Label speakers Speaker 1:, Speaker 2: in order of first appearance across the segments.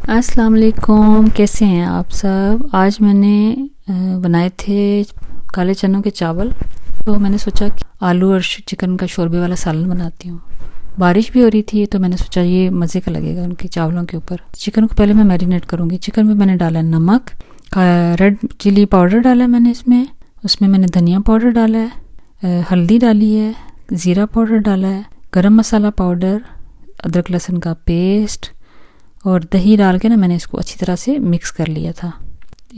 Speaker 1: अस्सलाम वालेकुम, कैसे हैं आप सब। आज मैंने बनाए थे काले चनों के चावल। तो मैंने सोचा कि आलू और चिकन का शोरबे वाला सालन बनाती हूँ। बारिश भी हो रही थी तो मैंने सोचा ये मज़े का लगेगा उनके चावलों के ऊपर। चिकन को पहले मैं मैरिनेट करूँगी। चिकन में मैंने डाला है नमक, रेड चिली पाउडर डाला है मैंने उसमें मैंने धनिया पाउडर डाला है, हल्दी डाली है, ज़ीरा पाउडर डाला है, गरम मसाला पाउडर, अदरक लहसुन का पेस्ट और दही डाल के ना मैंने इसको अच्छी तरह से मिक्स कर लिया था।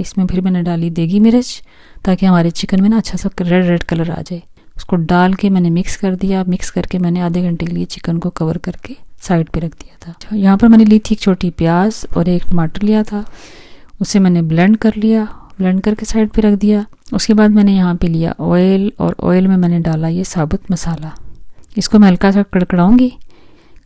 Speaker 1: इसमें फिर मैंने डाली देगी मिर्च ताकि हमारे चिकन में ना अच्छा सा रेड रेड कलर आ जाए। उसको डाल के मैंने मिक्स कर दिया। मिक्स करके मैंने आधे घंटे के लिए चिकन को कवर करके साइड पे रख दिया था। यहाँ पर मैंने ली थी एक छोटी प्याज और एक टमाटर लिया था, उसे मैंने ब्लेंड कर लिया। ब्लेंड करके साइड पे रख दिया। उसके बाद मैंने यहाँ पे लिया ऑयल और ऑयल में मैंने डाला ये साबुत मसाला। इसको मैं हल्का सा कड़कड़ाऊँगी।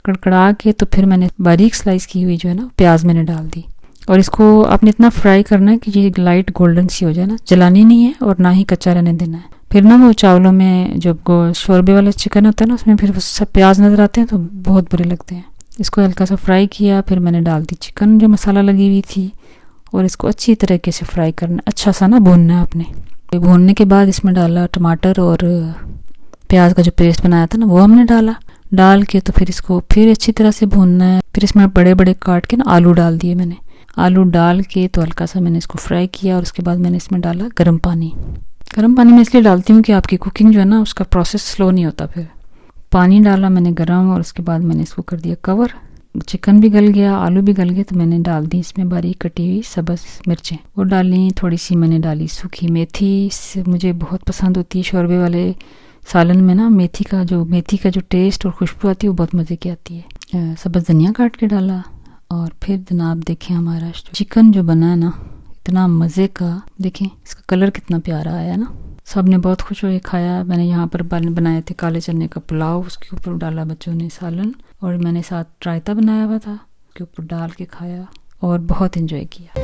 Speaker 1: कड़कड़ा के तो फिर मैंने बारीक स्लाइस की हुई जो है ना प्याज मैंने डाल दी। और इसको आपने इतना फ्राई करना है कि ये लाइट गोल्डन सी हो जाए ना, जलानी नहीं है और ना ही कच्चा रहने देना है। फिर ना वो चावलों में जब शोरबे वाला चिकन होता है ना उसमें फिर सब प्याज नज़र आते हैं तो बहुत बुरे लगते हैं। इसको हल्का सा फ्राई किया। फिर मैंने डाल दी चिकन जो मसाला लगी हुई थी और इसको अच्छी तरीके से फ्राई करना, अच्छा सा ना भूनना है आपने। भूनने के बाद इसमें डाला टमाटर और प्याज का जो पेस्ट बनाया था ना वो हमने डाल के तो फिर इसको फिर अच्छी तरह से भूनना है। फिर इसमें बड़े बड़े काट के ना आलू डाल दिए मैंने। आलू डाल के तो हल्का सा मैंने इसको फ्राई किया और उसके बाद मैंने इसमें डाला गर्म पानी। गर्म पानी मैं इसलिए डालती हूँ कि आपकी कुकिंग जो है ना उसका प्रोसेस स्लो नहीं होता। फिर पानी डाला मैंने गर्म और उसके बाद मैंने इसको कर दिया कवर। चिकन भी गल गया, आलू भी गल गए तो मैंने डाल दी इसमें बारीक कटी हुई सब्ज़ मिर्चें वो डाली। थोड़ी सी मैंने डाली सूखी मेथी, मुझे बहुत पसंद होती है शोरबे वाले सालन में ना मेथी का जो टेस्ट और खुशबू आती है वो बहुत मज़े की आती है। सब्ज़ धनिया काट के डाला और फिर जनाब देखें हमारा चिकन जो बना है ना इतना मज़े का। देखें इसका कलर कितना प्यारा आया ना, सब ने बहुत खुश होकर खाया। मैंने यहाँ पर बनाए थे काले चने का पुलाव, उसके ऊपर डाला बच्चों ने सालन और मैंने साथ रायता बनाया हुआ था, उसके ऊपर डाल के खाया और बहुत एंजॉय किया।